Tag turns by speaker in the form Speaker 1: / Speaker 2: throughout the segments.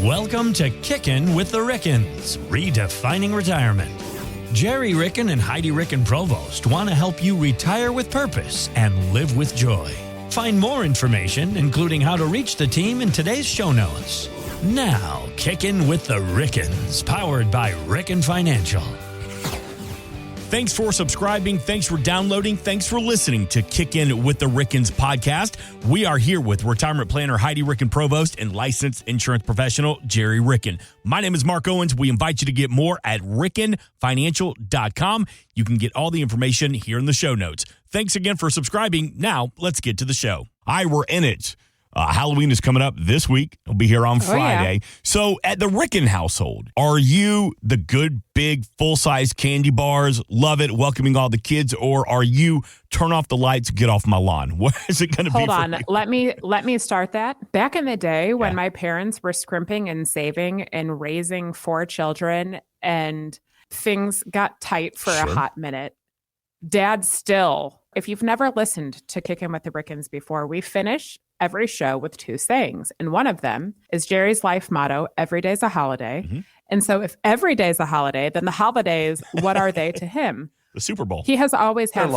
Speaker 1: Welcome to Kickin with the Rickens, redefining retirement. Gerry, Ricken, and Heidi Ricken Provost want to help you retire with purpose and live with joy. Find more information, including how to reach the team, in today's show notes. Now, Kickin with the Rickens, powered by Ricken Financial.
Speaker 2: Thanks for subscribing. Thanks for downloading. Thanks for listening to Kickin with the Rickens podcast. We are here with retirement planner Heidi Ricken Provost and licensed insurance professional Gerry Ricken. My name is Mark Owens. We invite you to get more at rickenfinancial.com. You can get all the information here in the show notes. Thanks again for subscribing. Now, let's get to the show. We're in it. Halloween is coming up this week. It'll be here on Friday. Yeah. So at the Ricken household, are you the good, big, full-size candy bars, love it, welcoming all the kids, or are you turn off the lights, get off my lawn? What is it going to be?
Speaker 3: Hold on. Let me start that. Back in the day when my parents were scrimping and saving and raising 4 children and things got tight for a hot minute, Dad still, if you've never listened to Kickin with the Rickens before, we finish every show with 2 sayings. And one of them is Gerry's life motto, every day's a holiday. Mm-hmm. And so if every day's a holiday, then the holidays, what are they to him?
Speaker 2: The Super Bowl.
Speaker 3: He has always had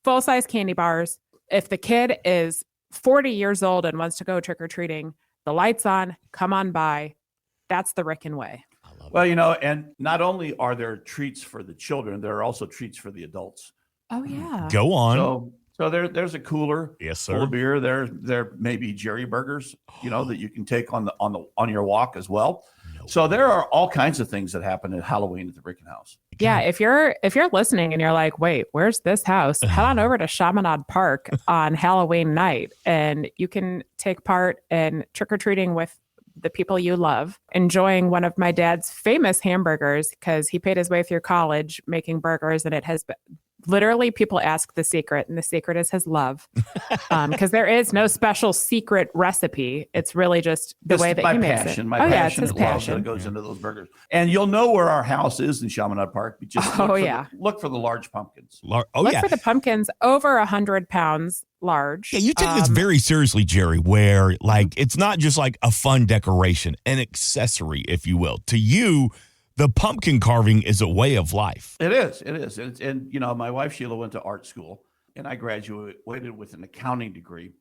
Speaker 3: full-size candy bars. If the kid is 40 years old and wants to go trick-or-treating, the lights on, come on by. That's the Ricken way.
Speaker 4: Well, and not only are there treats for the children, there are also treats for the adults.
Speaker 3: Oh, yeah.
Speaker 2: Go on.
Speaker 4: So there's a cooler full of beer. There may be Gerry burgers, that you can take on your walk as well. So there are all kinds of things that happen at Halloween at the Ricken house.
Speaker 3: Yeah, if you're listening and you're like, wait, where's this house? Head on over to Chaminade Park on Halloween night, and you can take part in trick-or-treating with the people you love, enjoying one of my dad's famous hamburgers because he paid his way through college making burgers, and it has been literally, people ask the secret, and the secret is his love. Because there is no special secret recipe. It's really just the way that he makes it.
Speaker 4: My passion and love that goes into those burgers. And you'll know where our house is in Chaminade Park. Just look for the large pumpkins.
Speaker 3: Look for the pumpkins over 100 pounds large.
Speaker 2: Yeah, you take this very seriously, Gerry, where it's not just like a fun decoration, an accessory, if you will. To you, the pumpkin carving is a way of life.
Speaker 4: It is. And my wife, Sheila, went to art school, and I graduated with an accounting degree.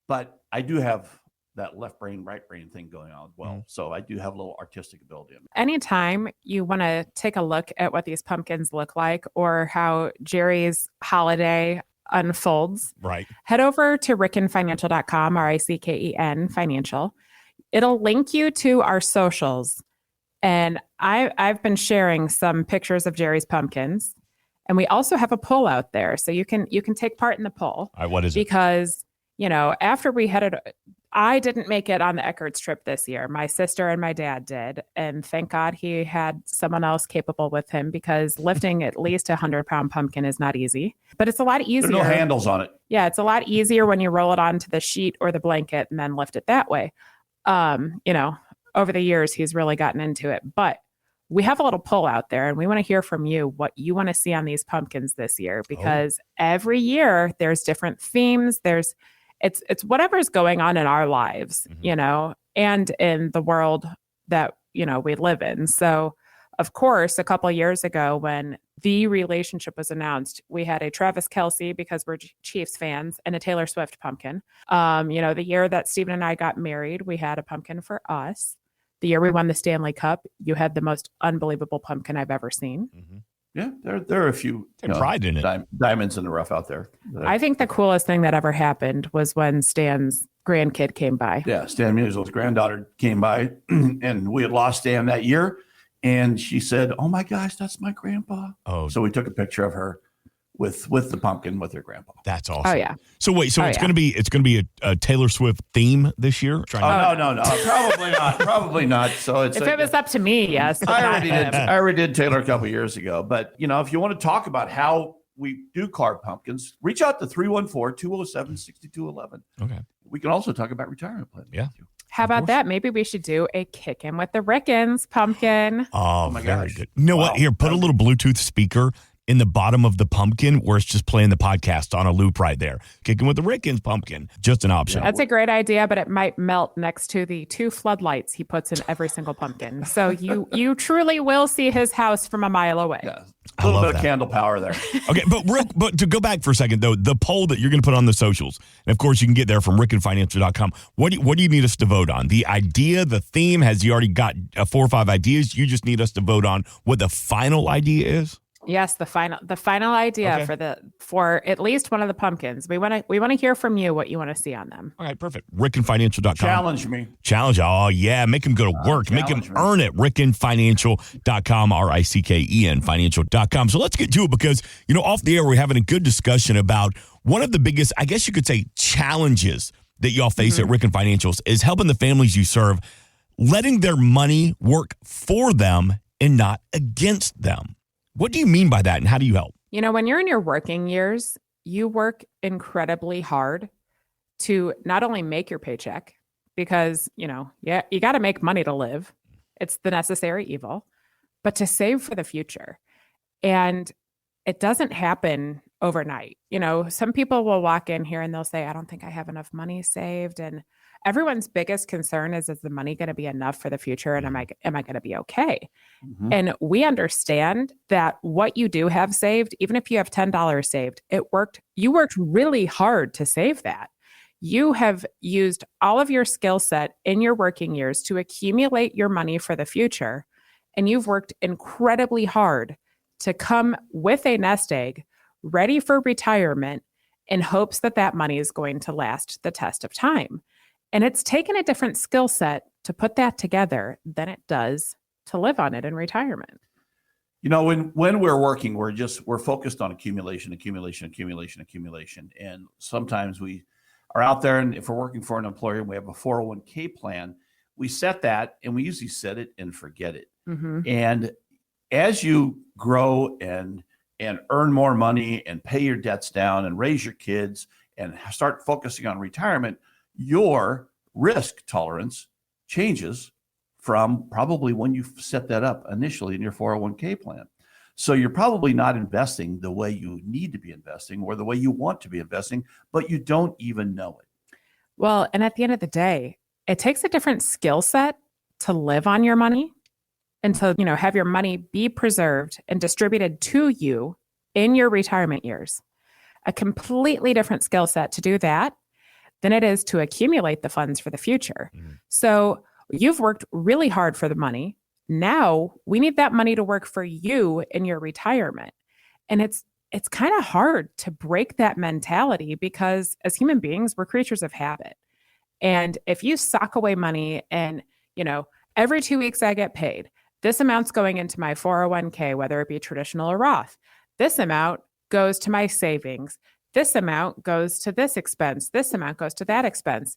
Speaker 4: But I do have that left brain, right brain thing going on as well. Mm-hmm. So I do have a little artistic ability in me.
Speaker 3: Anytime you want to take a look at what these pumpkins look like or how Gerry's holiday unfolds, head over to rickenfinancial.com, RICKEN Financial. It'll link you to our socials. And I've been sharing some pictures of Gerry's pumpkins, and we also have a poll out there, so you can take part in the poll.
Speaker 2: All right, what is it?
Speaker 3: Because after we headed, I didn't make it on the Eckert's trip this year. My sister and my dad did, and thank God he had someone else capable with him because lifting at least 100-pound pumpkin is not easy. But it's a lot easier.
Speaker 4: There's no handles on it.
Speaker 3: Yeah, it's a lot easier when you roll it onto the sheet or the blanket and then lift it that way. Over the years, he's really gotten into it. But we have a little poll out there, and we want to hear from you what you want to see on these pumpkins this year, because every year there's different themes. It's whatever's going on in our lives, and in the world that, we live in. So, of course, a couple of years ago when the relationship was announced, we had a Travis Kelce, because we're Chiefs fans, and a Taylor Swift pumpkin. The year that Stephen and I got married, we had a pumpkin for us. The year we won the Stanley Cup, you had the most unbelievable pumpkin I've ever seen.
Speaker 4: Mm-hmm. Yeah, there are a few
Speaker 2: pride in it.
Speaker 4: Diamonds in the rough out there.
Speaker 3: I think the coolest thing that ever happened was when Stan's grandkid came by.
Speaker 4: Yeah, Stan Musial's granddaughter came by, and we had lost Stan that year. And she said, "Oh my gosh, that's my grandpa." Oh, so we took a picture of her with the pumpkin with her grandpa.
Speaker 2: That's awesome.
Speaker 3: Oh yeah.
Speaker 2: So wait, it's going to be a Taylor Swift theme this year?
Speaker 4: No, probably not. So
Speaker 3: if it was up to me, yes.
Speaker 4: I already did Taylor a couple of years ago. But if you want to talk about how we do carve pumpkins, reach out to 314-207-6211.
Speaker 2: Okay.
Speaker 4: We can also talk about retirement planning.
Speaker 2: Yeah.
Speaker 4: With you.
Speaker 3: How about that? Maybe we should do a Kickin with the Rickens pumpkin.
Speaker 2: Oh my gosh. Good. You know what? Here, put a little Bluetooth speaker in the bottom of the pumpkin where it's just playing the podcast on a loop right there. Kicking with the Rickens pumpkin. Just an option.
Speaker 3: That's a great idea, but it might melt next to the 2 floodlights he puts in every single pumpkin. So you truly will see his house from a mile away.
Speaker 4: Yeah. A little bit of candle power there.
Speaker 2: Okay, but to go back for a second, though, the poll that you're going to put on the socials, and of course you can get there from rickenfinancial.com. What do you need us to vote on? The idea, the theme, has he already got 4 or 5 ideas? You just need us to vote on what the final idea is?
Speaker 3: Yes, the final idea for at least one of the pumpkins. We want to hear from you what you want to see on them.
Speaker 2: All right, perfect. Rickenfinancial.com.
Speaker 4: Challenge me.
Speaker 2: Challenge. Oh, yeah. Make him go to work. Make him earn it. Rickenfinancial.com, RICKEN financial.com. So let's get to it because, off the air, we're having a good discussion about one of the biggest, I guess you could say, challenges that y'all face at Ricken Financials is helping the families you serve, letting their money work for them and not against them. What do you mean by that, and how do you help?
Speaker 3: When you're in your working years, you work incredibly hard to not only make your paycheck because, you got to make money to live. It's the necessary evil, but to save for the future. And it doesn't happen overnight. Some people will walk in here and they'll say, I don't think I have enough money saved. And everyone's biggest concern is the money going to be enough for the future? And am I going to be okay? Mm-hmm. And we understand that what you do have saved, even if you have $10 saved, you worked really hard to save that. You have used all of your skill set in your working years to accumulate your money for the future. And you've worked incredibly hard to come with a nest egg ready for retirement in hopes that money is going to last the test of time. And it's taken a different skill set to put that together than it does to live on it in retirement.
Speaker 4: When we're working, we're focused on accumulation. And sometimes we are out there, and if we're working for an employer and we have a 401k plan, we set that and we usually set it and forget it. Mm-hmm. And as you grow and earn more money and pay your debts down and raise your kids and start focusing on retirement, your risk tolerance changes from probably when you set that up initially in your 401k plan. So you're probably not investing the way you need to be investing or the way you want to be investing, but you don't even know it.
Speaker 3: Well, and at the end of the day, it takes a different skill set to live on your money and to, have your money be preserved and distributed to you in your retirement years. A completely different skill set to do that than it is to accumulate the funds for the future. Mm-hmm. So you've worked really hard for the money. Now we need that money to work for you in your retirement. And it's kind of hard to break that mentality because as human beings, we're creatures of habit. And if you sock away money and, every 2 weeks I get paid, this amount's going into my 401k, whether it be traditional or Roth. This amount goes to my savings. This amount goes to this expense. This amount goes to that expense.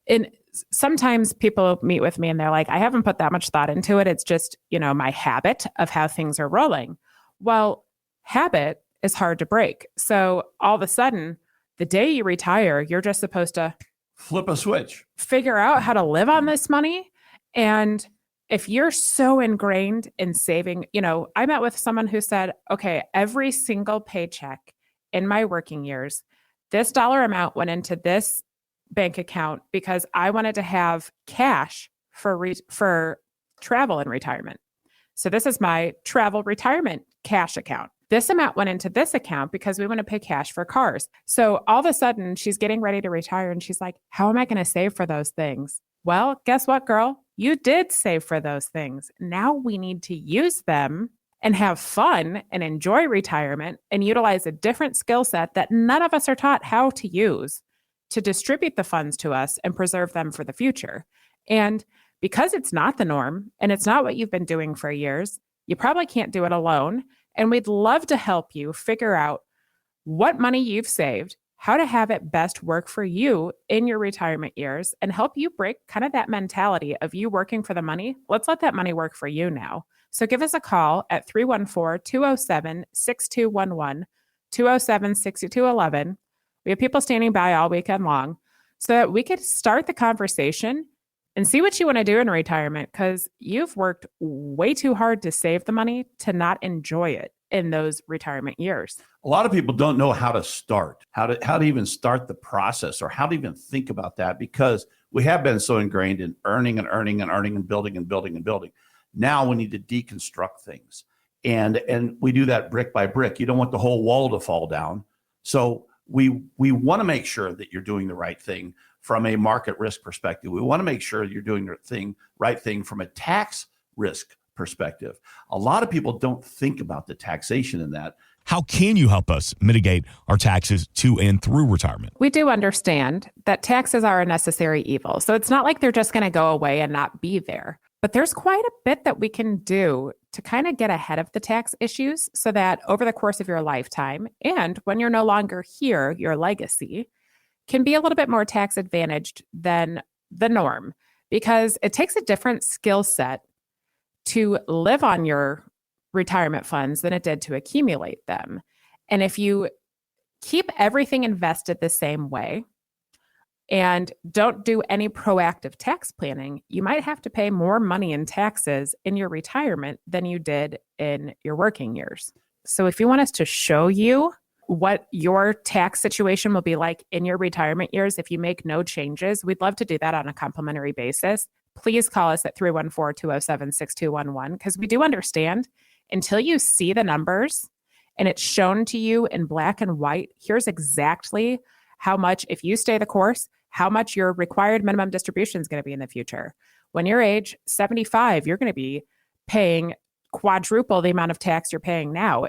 Speaker 3: And sometimes people meet with me and they're like, I haven't put that much thought into it. It's just, my habit of how things are rolling. Well, habit is hard to break. So all of a sudden, the day you retire, you're just supposed to
Speaker 4: flip a switch,
Speaker 3: figure out how to live on this money. And if you're so ingrained in saving, I met with someone who said, okay, every single paycheck in my working years, this dollar amount went into this bank account because I wanted to have cash for travel and retirement. So this is my travel retirement cash account. This amount went into this account because we want to pay cash for cars. So all of a sudden she's getting ready to retire and she's like, how am I going to save for those things? Well, guess what, girl? You did save for those things. Now we need to use them and have fun and enjoy retirement and utilize a different skill set that none of us are taught how to use to distribute the funds to us and preserve them for the future. And because it's not the norm and it's not what you've been doing for years, you probably can't do it alone. And we'd love to help you figure out what money you've saved, how to have it best work for you in your retirement years, and help you break kind of that mentality of you working for the money. Let's let that money work for you now. So give us a call at 314-207-6211, 207-6211. We have people standing by all weekend long so that we could start the conversation and see what you want to do in retirement, because you've worked way too hard to save the money to not enjoy it. in those retirement years.
Speaker 4: A lot of people don't know how to start, how to even start the process or how to even think about that, because we have been so ingrained in earning and earning and earning and building and building and building. Now we need to deconstruct things. And we do that brick by brick. You don't want the whole wall to fall down. So we want to make sure that you're doing the right thing from a market risk perspective. We want to make sure you're doing the right thing from a tax risk perspective. A lot of people don't think about the taxation in that.
Speaker 2: How can you help us mitigate our taxes to and through retirement?
Speaker 3: We do understand that taxes are a necessary evil. So it's not like they're just going to go away and not be there. But there's quite a bit that we can do to kind of get ahead of the tax issues so that over the course of your lifetime and when you're no longer here, your legacy can be a little bit more tax advantaged than the norm, because it takes a different skill set to live on your retirement funds than it did to accumulate them. And if you keep everything invested the same way and don't do any proactive tax planning, you might have to pay more money in taxes in your retirement than you did in your working years. So if you want us to show you what your tax situation will be like in your retirement years if you make no changes, we'd love to do that on a complimentary basis. Please call us at 314-207-6211, because we do understand until you see the numbers and it's shown to you in black and white, here's exactly how much, if you stay the course, how much your required minimum distribution is going to be in the future. When you're age 75, you're going to be paying quadruple the amount of tax you're paying now.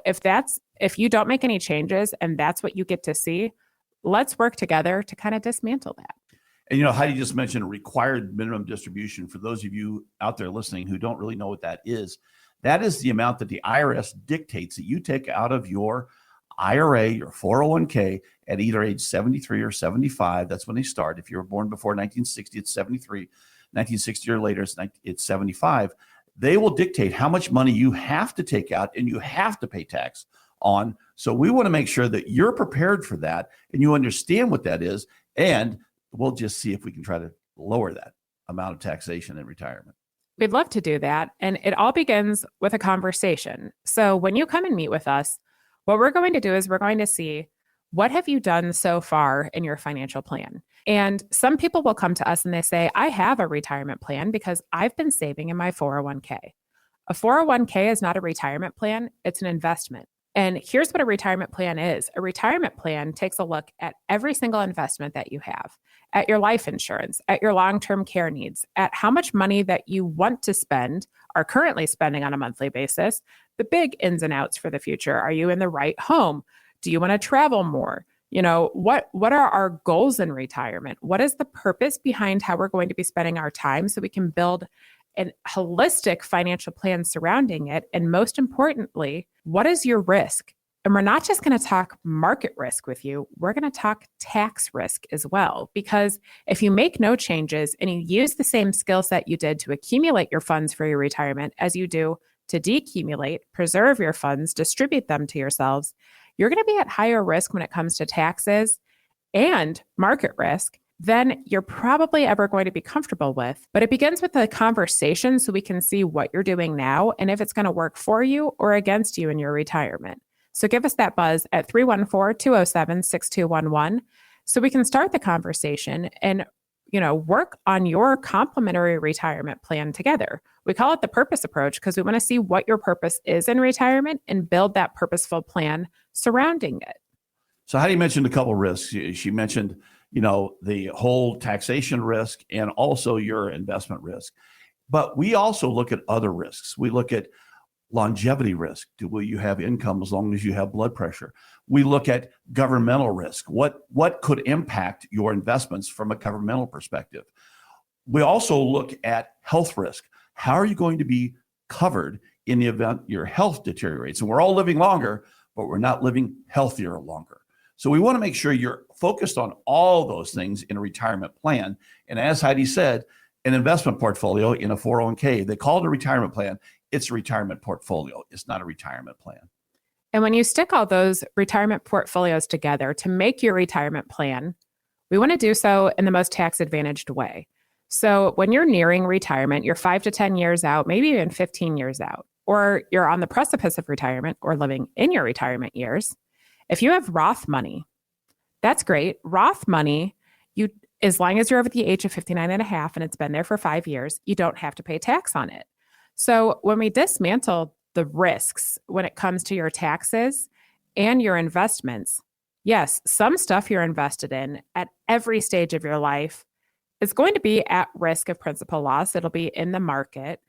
Speaker 3: If you don't make any changes and that's what you get to see, let's work together to kind of dismantle that.
Speaker 4: And, Heidi just mentioned a required minimum distribution. For those of you out there listening who don't really know what that is the amount that the IRS dictates that you take out of your IRA, your 401k, at either age 73 or 75. That's when they start. If you were born before 1960, it's 73. 1960 or later, it's 75. They will dictate how much money you have to take out and you have to pay tax on. So we want to make sure that you're prepared for that and you understand what that is. And we'll just see if we can try to lower that amount of taxation in retirement.
Speaker 3: We'd love to do that. And it all begins with a conversation. So when you come and meet with us, what we're going to do is we're going to see, what have you done so far in your financial plan? And some people will come to us and they say, I have a retirement plan because I've been saving in my 401k. A 401k is not a retirement plan, it's an investment. And here's what a retirement plan is. A retirement plan takes a look at every single investment that you have, at your life insurance, at your long-term care needs, at how much money that you want to spend, are currently spending on a monthly basis, the big ins and outs for the future. Are you in the right home? Do you want to travel more? What are our goals in retirement? What is the purpose behind how we're going to be spending our time so we can build a holistic financial plan surrounding it? And most importantly, what is your risk? And we're not just going to talk market risk with you. We're going to talk tax risk as well. Because if you make no changes and you use the same skill set you did to accumulate your funds for your retirement as you do to decumulate, preserve your funds, distribute them to yourselves, you're going to be at higher risk when it comes to taxes and market risk than you're probably ever going to be comfortable with. But it begins with the conversation so we can see what you're doing now and if it's going to work for you or against you in your retirement. So give us that buzz at 314-207-6211 so we can start the conversation and work on your complementary retirement plan together. We call it the purpose approach because we want to see what your purpose is in retirement and build that purposeful plan surrounding it.
Speaker 4: So Heidi mentioned a couple of risks. She mentioned, the whole taxation risk and also your investment risk. But we also look at other risks. We look at longevity risk. Will you have income as long as you have blood pressure? We look at governmental risk. What could impact your investments from a governmental perspective? We also look at health risk. How are you going to be covered in the event your health deteriorates? And we're all living longer, but we're not living healthier longer. So we want to make sure you're focused on all those things in a retirement plan. And as Heidi said, an investment portfolio in a 401k, they call it a retirement plan. It's a retirement portfolio. It's not a retirement plan.
Speaker 3: And when you stick all those retirement portfolios together to make your retirement plan, we want to do so in the most tax advantaged way. So when you're nearing retirement, you're 5 to 10 years out, maybe even 15 years out. or you're on the precipice of retirement or living in your retirement years, if you have Roth money, that's great. Roth money, you, as long as you're over the age of 59 and a half and it's been there for 5 years, you don't have to pay tax on it. So when we dismantle the risks when it comes to your taxes and your investments, yes, some stuff you're invested in at every stage of your life is going to be at risk of principal loss. It'll be in the market,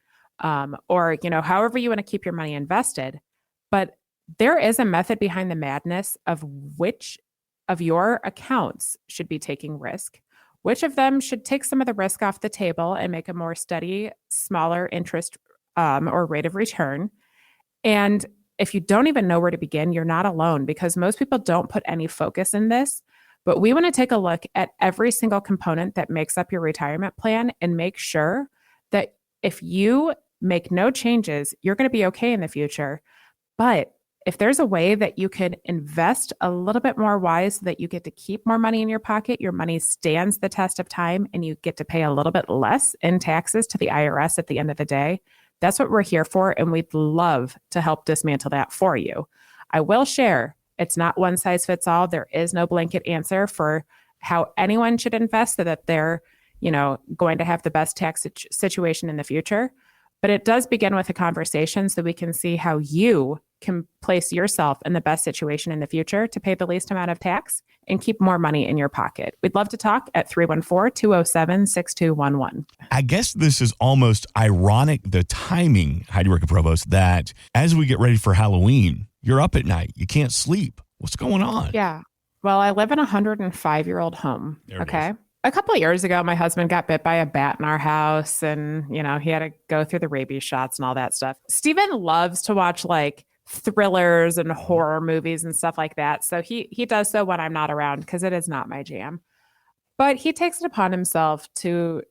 Speaker 3: or, however you want to keep your money invested. But there is a method behind the madness of which of your accounts should be taking risk, which of them should take some of the risk off the table and make a more steady, smaller interest or rate of return. And if you don't even know where to begin, you're not alone, because most people don't put any focus in this. But we want to take a look at every single component that makes up your retirement plan and make sure that if you make no changes, you're going to be okay in the future. But if there's a way that you could invest a little bit more wise so that you get to keep more money in your pocket, your money stands the test of time, and you get to pay a little bit less in taxes to the IRS at the end of the day, that's what we're here for. And we'd love to help dismantle that for you. I will share, it's not one size fits all. There is no blanket answer for how anyone should invest so that they're, going to have the best tax situation in the future. But it does begin with a conversation so we can see how you can place yourself in the best situation in the future to pay the least amount of tax and keep more money in your pocket. We'd love to talk at 314-207-6211.
Speaker 2: I guess this is almost ironic, the timing, Heidi, Ricken, Provost, that as we get ready for Halloween, you're up at night. You can't sleep. What's going on?
Speaker 3: Yeah. Well, I live in a 105-year-old home. Okay. A couple of years ago, my husband got bit by a bat in our house, and, he had to go through the rabies shots and all that stuff. Steven loves to watch like thrillers and horror movies and stuff like that. So he does so when I'm not around, because it is not my jam. But he takes it upon himself to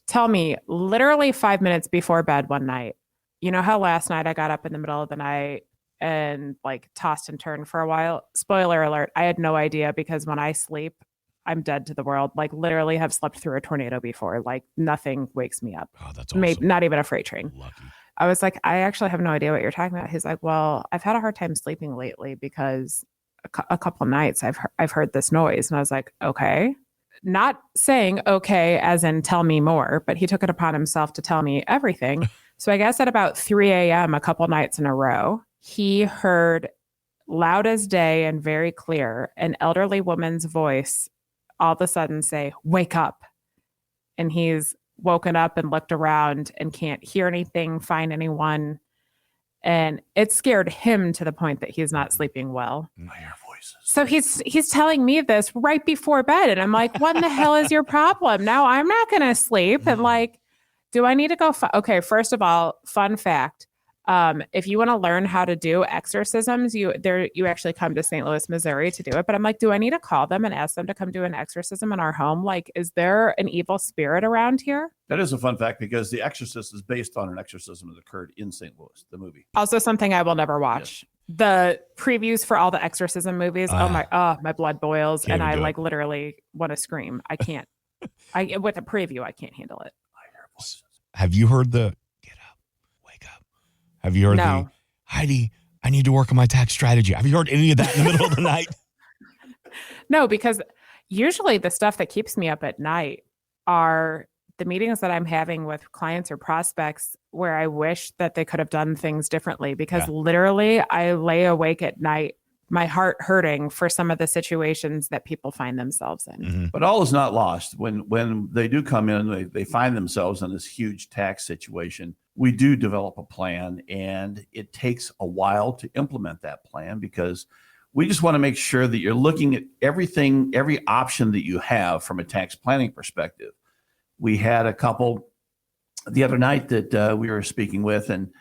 Speaker 3: tell me literally 5 minutes before bed one night, you know how last night I got up in the middle of the night and like tossed and turned for a while? Spoiler alert, I had no idea, because when I sleep, I'm dead to the world. Like, literally have slept through a tornado before. Like, nothing wakes me up.
Speaker 2: Oh, that's awesome.
Speaker 3: Maybe not even a freight train.
Speaker 2: Lucky.
Speaker 3: I was like, I actually have no idea what you're talking about. He's like, well, I've had a hard time sleeping lately because a couple of nights I've heard this noise. And I was like, okay. Not saying okay as in tell me more, but he took it upon himself to tell me everything. So I guess at about 3 a.m. a couple nights in a row, he heard loud as day and very clear an elderly woman's voice all of a sudden say, wake up. And he's woken up and looked around and can't hear anything, find anyone. And it scared him to the point that he's not sleeping well.
Speaker 4: I hear voices.
Speaker 3: So he's telling me this right before bed. And I'm like, what in the hell is your problem? Now I'm not going to sleep. And like, do I need to go? Okay, first of all, fun fact. If you want to learn how to do exorcisms, you actually come to St. Louis, Missouri to do it. But I'm like, do I need to call them and ask them to come do an exorcism in our home? Like, is there an evil spirit around here?
Speaker 4: That is a fun fact, because The Exorcist is based on an exorcism that occurred in St. Louis, the movie.
Speaker 3: Also something I will never watch. Yes. The previews for all the exorcism movies. My blood boils, and I like literally want to scream. I can't. With a preview, I can't handle it.
Speaker 4: I hear voices.
Speaker 2: Have you heard the get up, wake up? Have you heard the Heidi, I need to work on my tax strategy? Have you heard any of that in the middle of the night?
Speaker 3: No, because usually the stuff that keeps me up at night are the meetings that I'm having with clients or prospects where I wish that they could have done things differently, because literally I lay awake at night, my heart hurting for some of the situations that people find themselves in.
Speaker 2: Mm-hmm.
Speaker 4: But all is not lost. When they do come in, they find themselves in this huge tax situation. We do develop a plan, and it takes a while to implement that plan, because we just want to make sure that you're looking at everything, every option that you have from a tax planning perspective. We had a couple the other night that we were speaking with, and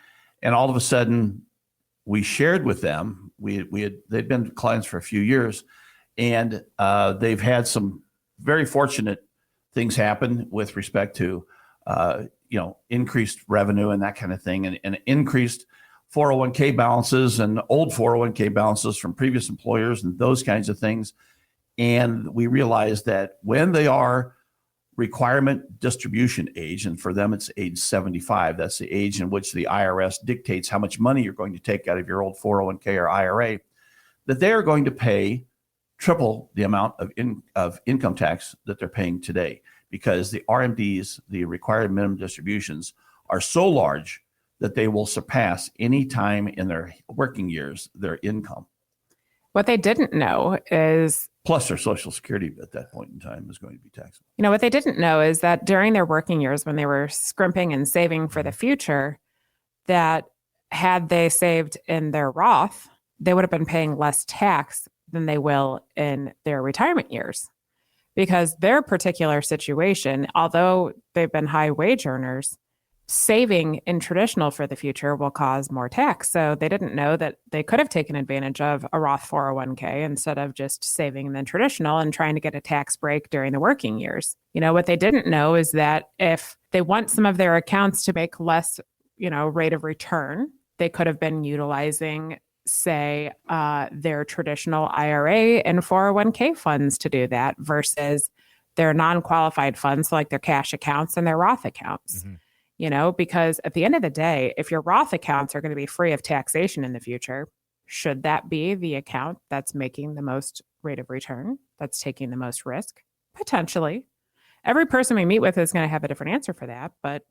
Speaker 4: all of a sudden we shared with them. They'd been clients for a few years, and they've had some very fortunate things happen with respect to increased revenue and that kind of thing, and increased 401k balances and old 401k balances from previous employers and those kinds of things. And we realized that when they are requirement distribution age, and for them it's age 75. That's the age in which the IRS dictates how much money you're going to take out of your old 401k or IRA, that they are going to pay triple the amount of income tax that they're paying today, because the RMDs, the required minimum distributions, are so large that they will surpass any time in their working years their income.
Speaker 3: What they didn't know is,
Speaker 4: plus their Social Security at that point in time is going to be taxable.
Speaker 3: What they didn't know is that during their working years, when they were scrimping and saving for the future, that had they saved in their Roth, they would have been paying less tax than they will in their retirement years, because their particular situation, although they've been high wage earners, saving in traditional for the future will cause more tax. So they didn't know that they could have taken advantage of a Roth 401k instead of just saving in the traditional and trying to get a tax break during the working years. What they didn't know is that if they want some of their accounts to make less, rate of return, they could have been utilizing, say, their traditional IRA and 401k funds to do that versus their non-qualified funds, like their cash accounts and their Roth accounts. Because at the end of the day, if your Roth accounts are going to be free of taxation in the future, should that be the account that's making the most rate of return, that's taking the most risk? Potentially. Every person we meet with is going to have a different answer for that. But,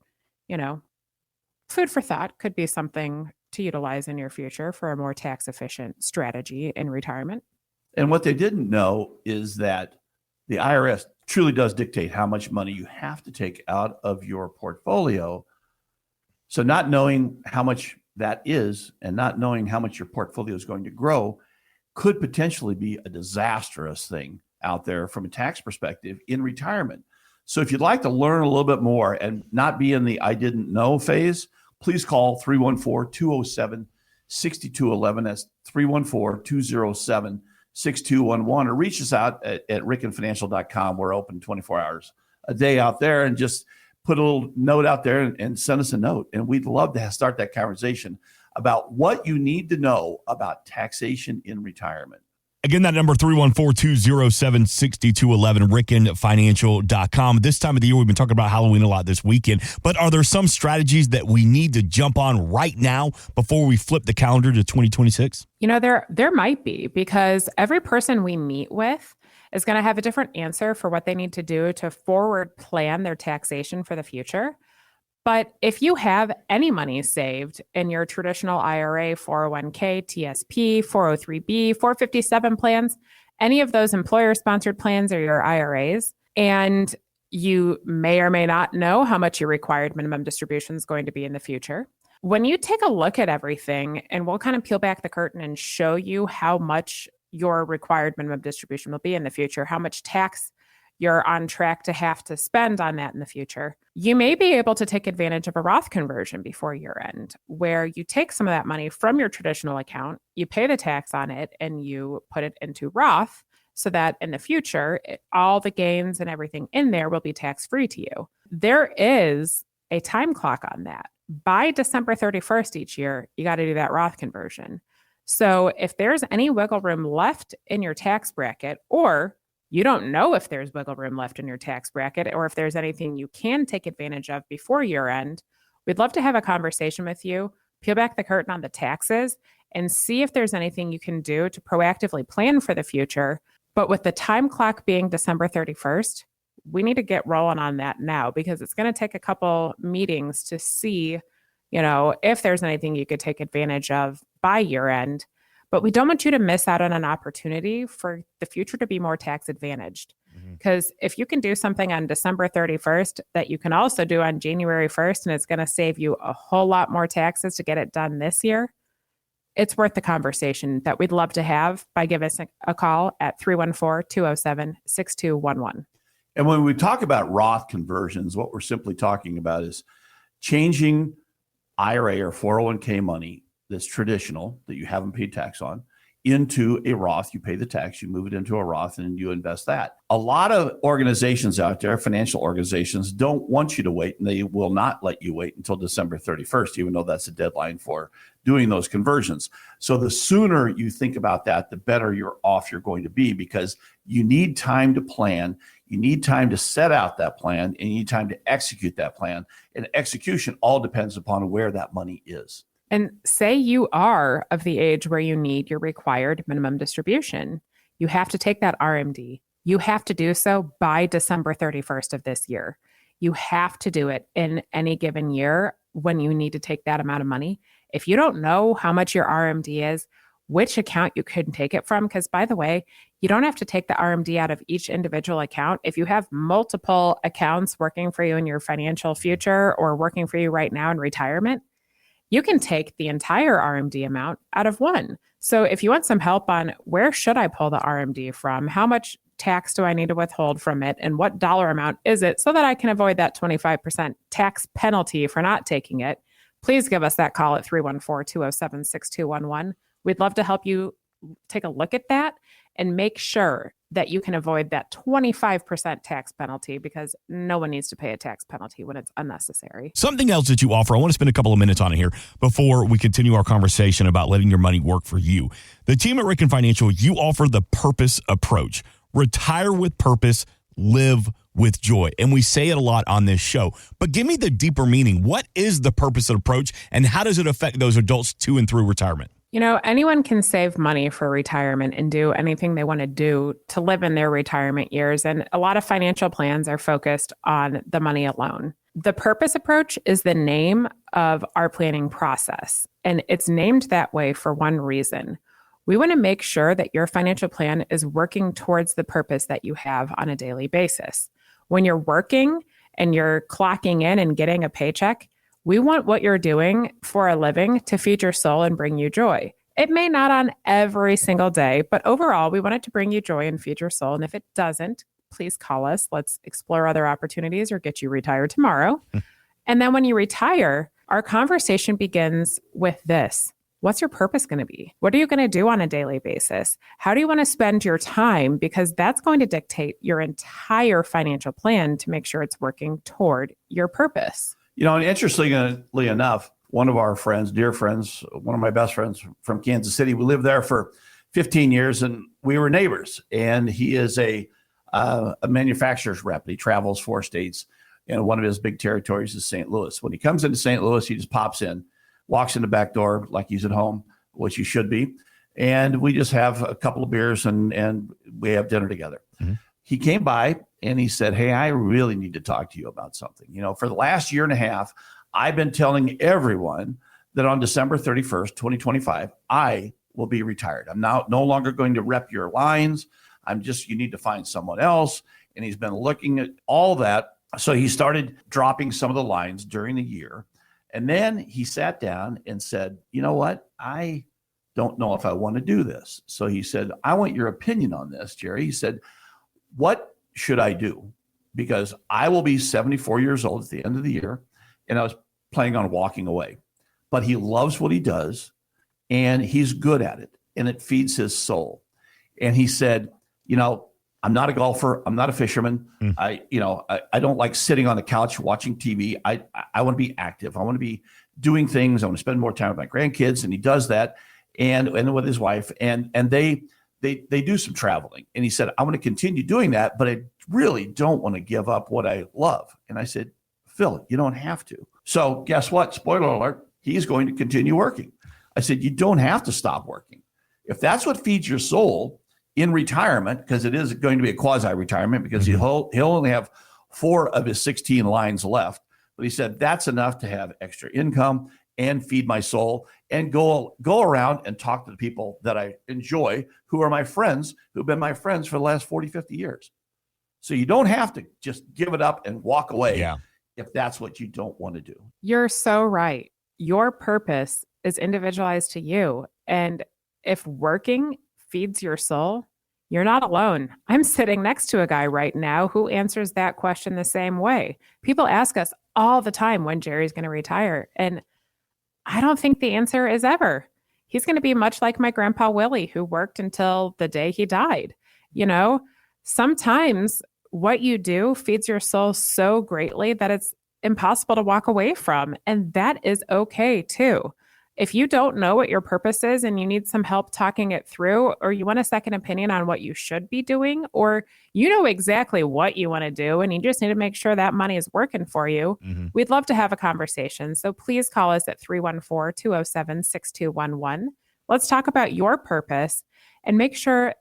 Speaker 3: food for thought could be something to utilize in your future for a more tax efficient strategy in retirement.
Speaker 4: And what they didn't know is that the IRS truly does dictate how much money you have to take out of your portfolio. So not knowing how much that is and not knowing how much your portfolio is going to grow could potentially be a disastrous thing out there from a tax perspective in retirement. So if you'd like to learn a little bit more and not be in the I didn't know phase, please call 314-207-6211. That's 314-207-6211, or reach us out at rickenfinancial.com. We're open 24 hours a day out there, and just put a little note out there and send us a note. And we'd love to start that conversation about what you need to know about taxation in retirement.
Speaker 2: Again, that number, 314-207-6211, rickenfinancial.com. This time of the year, we've been talking about Halloween a lot this weekend, but are there some strategies that we need to jump on right now before we flip the calendar to 2026?
Speaker 3: There might be, because every person we meet with is going to have a different answer for what they need to do to forward plan their taxation for the future. But if you have any money saved in your traditional IRA, 401k, TSP, 403b, 457 plans, any of those employer-sponsored plans or your IRAs, and you may or may not know how much your required minimum distribution is going to be in the future, when you take a look at everything, and we'll kind of peel back the curtain and show you how much your required minimum distribution will be in the future, how much tax you're on track to have to spend on that in the future, you may be able to take advantage of a Roth conversion before year end, where you take some of that money from your traditional account, you pay the tax on it, and you put it into Roth so that in the future, all the gains and everything in there will be tax-free to you. There is a time clock on that. By December 31st each year, you got to do that Roth conversion. So if there's any wiggle room left in your tax bracket, or you don't know if there's wiggle room left in your tax bracket, or if there's anything you can take advantage of before year end, we'd love to have a conversation with you, peel back the curtain on the taxes, and see if there's anything you can do to proactively plan for the future. But with the time clock being December 31st, we need to get rolling on that now, because it's going to take a couple meetings to see, if there's anything you could take advantage of by year end. But we don't want you to miss out on an opportunity for the future to be more tax advantaged. Because if you can do something on December 31st that you can also do on January 1st, and it's going to save you a whole lot more taxes to get it done this year, it's worth the conversation that we'd love to have by giving us a call at 314-207-6211.
Speaker 4: And when we talk about Roth conversions, what we're simply talking about is changing IRA or 401k money that's traditional, that you haven't paid tax on, into a Roth. You pay the tax, you move it into a Roth, and you invest that. A lot of organizations out there, financial organizations, don't want you to wait, and they will not let you wait until December 31st, even though that's the deadline for doing those conversions. So the sooner you think about that, the better you're off you're going to be, because you need time to plan. You need time to set out that plan, and you need time to execute that plan. And execution all depends upon where that money is.
Speaker 3: And say you are of the age where you need your required minimum distribution. You have to take that RMD. You have to do so by December 31st of this year. You have to do it in any given year when you need to take that amount of money. If you don't know how much your RMD is, which account you could take it from, because by the way, you don't have to take the RMD out of each individual account. If you have multiple accounts working for you in your financial future or working for you right now in retirement, you can take the entire RMD amount out of one. So if you want some help on where should I pull the RMD from, how much tax do I need to withhold from it, and what dollar amount is it so that I can avoid that 25% tax penalty for not taking it, please give us that call at 314-207-6211. We'd love to help you take a look at that and make sure that you can avoid that 25% tax penalty, because no one needs to pay a tax penalty when it's unnecessary.
Speaker 2: Something else that you offer, I want to spend a couple of minutes on it here before we continue our conversation about letting your money work for you. The team at Ricken Financial, you offer the purpose approach. Retire with purpose, live with joy. And we say it a lot on this show, but give me the deeper meaning. What is the purpose approach, and how does it affect those adults to and through retirement?
Speaker 3: You know, anyone can save money for retirement and do anything they want to do to live in their retirement years. And a lot of financial plans are focused on the money alone. The purpose approach is the name of our planning process, and it's named that way for one reason. We want to make sure that your financial plan is working towards the purpose that you have on a daily basis. When you're working and you're clocking in and getting a paycheck, we want what you're doing for a living to feed your soul and bring you joy. It may not on every single day, but overall, we want it to bring you joy and feed your soul. And if it doesn't, please call us. Let's explore other opportunities or get you retired tomorrow. And then when you retire, our conversation begins with this. What's your purpose going to be? What are you going to do on a daily basis? How do you want to spend your time? Because that's going to dictate your entire financial plan to make sure it's working toward your purpose.
Speaker 4: You know, and interestingly enough, one of our friends, dear friends, one of my best friends from Kansas City, we lived there for 15 years and we were neighbors. And he is a manufacturer's rep. He travels 4 states, and one of his big territories is St. Louis. When he comes into St. Louis, he just pops in, walks in the back door like he's at home, which he should be. And we just have a couple of beers and we have dinner together. Mm-hmm. He came by and he said, "Hey, I really need to talk to you about something. You know, for the last year and a half, I've been telling everyone that on December 31st, 2025, I will be retired. I'm now no longer going to rep your lines. You need to find someone else." And he's been looking at all that. So he started dropping some of the lines during the year. And then he sat down and said, "You know what? I don't know if I want to do this." So he said, "I want your opinion on this, Gerry." He said, "What should I do? Because I will be 74 years old at the end of the year." And I was planning on walking away. But he loves what he does, and he's good at it, and it feeds his soul. And he said, "You know, I'm not a golfer. I'm not a fisherman. I don't like sitting on the couch watching TV. I want to be active. I want to be doing things. I want to spend more time with my grandkids." And he does that, and with his wife, and they do some traveling. And he said, "I want to continue doing that, but I really don't want to give up what I love." And I said, "Phil, you don't have to." So guess what? Spoiler alert, he's going to continue working. I said, "You don't have to stop working. If that's what feeds your soul in retirement," because it is going to be a quasi-retirement, because he'll only have 4 of his 16 lines left. But he said, "That's enough to have extra income and feed my soul and go around and talk to the people that I enjoy, who are my friends, who've been my friends for the last 40, 50 years. So you don't have to just give it up and walk away if that's what you don't want to do.
Speaker 3: You're so right. Your purpose is individualized to you. And if working feeds your soul, you're not alone. I'm sitting next to a guy right now who answers that question the same way. People ask us all the time when Gerry's going to retire. And I don't think the answer is ever. he's going to be much like my grandpa Willie, who worked until the day he died. Sometimes what you do feeds your soul so greatly that it's impossible to walk away from. And that is okay too. If you don't know what your purpose is and you need some help talking it through, or you want a second opinion on what you should be doing, or you know exactly what you want to do and you just need to make sure that money is working for you, we'd love to have a conversation. So please call us at 314-207-6211. Let's talk about your purpose and make sure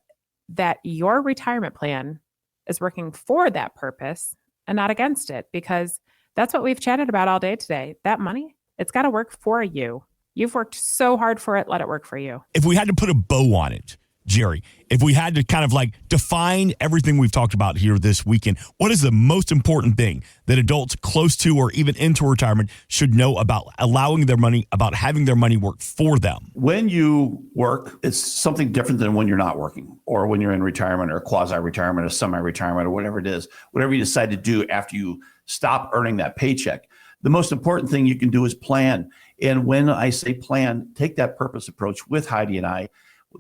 Speaker 3: that your retirement plan is working for that purpose and not against it, because that's what we've chatted about all day today. That money, it's got to work for you. You've worked so hard for it. Let it work for you.
Speaker 2: If we had to put a bow on it, Gerry, if we had to kind of like define everything we've talked about here this weekend, what is the most important thing that adults close to or even into retirement should know about allowing their money, about having their money work for them?
Speaker 4: When you work, it's something different than when you're not working, or when you're in retirement or quasi-retirement or semi-retirement or whatever it is, whatever you decide to do after you stop earning that paycheck. The most important thing you can do is plan. And when I say plan, take that purpose approach with Heidi and I.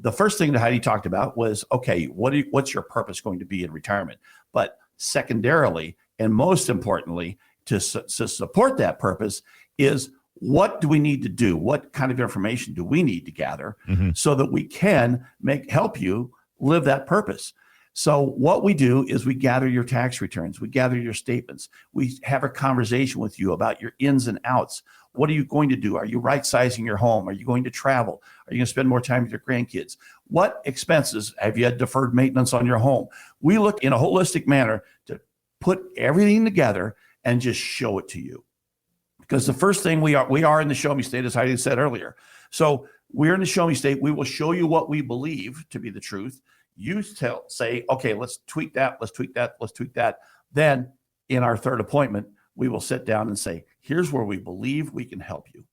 Speaker 4: The first thing that Heidi talked about was, okay, what's your purpose going to be in retirement? But secondarily, and most importantly, to support that purpose is, what do we need to do? What kind of information do we need to gather so that we can help you live that purpose? So what we do is we gather your tax returns, we gather your statements, we have a conversation with you about your ins and outs. What are you going to do? Are you right-sizing your home? Are you going to travel? Are you going to spend more time with your grandkids? What expenses have you had deferred maintenance on your home? We look in a holistic manner to put everything together and just show it to you. Because the first thing we are in the show me state, as Heidi said earlier. So we're in the show me state. We will show you what we believe to be the truth. You say, okay, let's tweak that, let's tweak that, let's tweak that. Then in our third appointment, we will sit down and say, here's where we believe we can help you.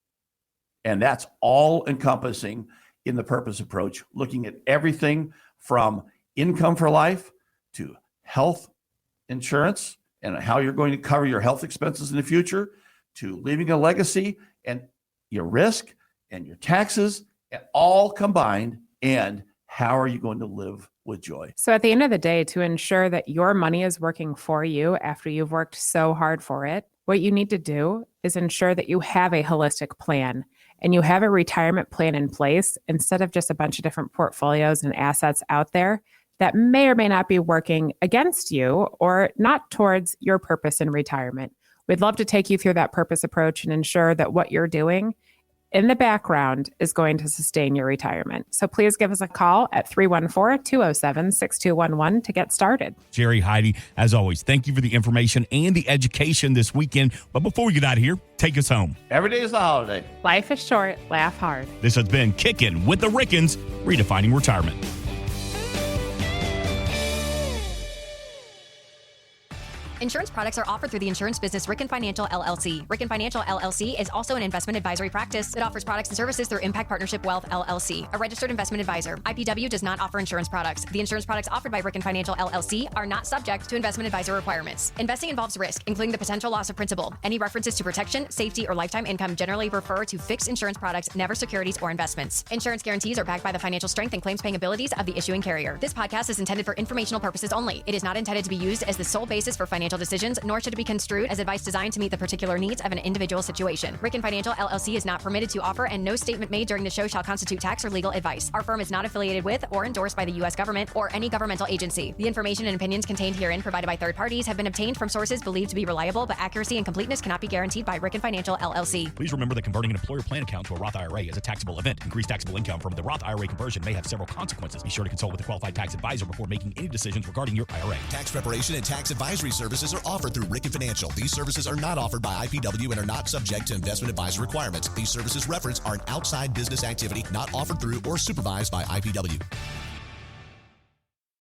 Speaker 4: And that's all encompassing in the purpose approach, looking at everything from income for life to health insurance and how you're going to cover your health expenses in the future, to leaving a legacy and your risk and your taxes, and all combined. And how are you going to live with joy?
Speaker 3: So at the end of the day, to ensure that your money is working for you after you've worked so hard for it, what you need to do is ensure that you have a holistic plan and you have a retirement plan in place instead of just a bunch of different portfolios and assets out there that may or may not be working against you or not towards your purpose in retirement. We'd love to take you through that purpose approach and ensure that what you're doing in the background is going to sustain your retirement. So please give us a call at 314-207-6211 to get started.
Speaker 2: Gerry, Heidi, as always, thank you for the information and the education this weekend. But before we get out of here, take us home.
Speaker 4: Every day is a holiday.
Speaker 3: Life is short. Laugh hard.
Speaker 2: This has been Kickin with the Rickens, redefining retirement.
Speaker 5: Insurance products are offered through the insurance business Ricken Financial LLC. Ricken Financial LLC is also an investment advisory practice that offers products and services through Impact Partnership Wealth LLC, a registered investment advisor. IPW does not offer insurance products. The insurance products offered by Ricken Financial LLC are not subject to investment advisor requirements. Investing involves risk, including the potential loss of principal. Any references to protection, safety, or lifetime income generally refer to fixed insurance products, never securities or investments. Insurance guarantees are backed by the financial strength and claims paying abilities of the issuing carrier. This podcast is intended for informational purposes only. It is not intended to be used as the sole basis for financial decisions, nor should it be construed as advice designed to meet the particular needs of an individual situation. Ricken Financial LLC is not permitted to offer, and no statement made during the show shall constitute tax or legal advice. Our firm is not affiliated with or endorsed by the U.S. government or any governmental agency. The information and opinions contained herein provided by third parties have been obtained from sources believed to be reliable, but accuracy and completeness cannot be guaranteed by Ricken Financial LLC.
Speaker 2: Please remember that converting an employer plan account to a Roth IRA is a taxable event. Increased taxable income from the Roth IRA conversion may have several consequences. Be sure to consult with a qualified tax advisor before making any decisions regarding your IRA.
Speaker 6: Tax preparation and tax advisory services are offered through Ricken Financial. These services are not offered by IPW and are not subject to investment advisor requirements. These services referenced are an outside business activity not offered through or supervised by IPW.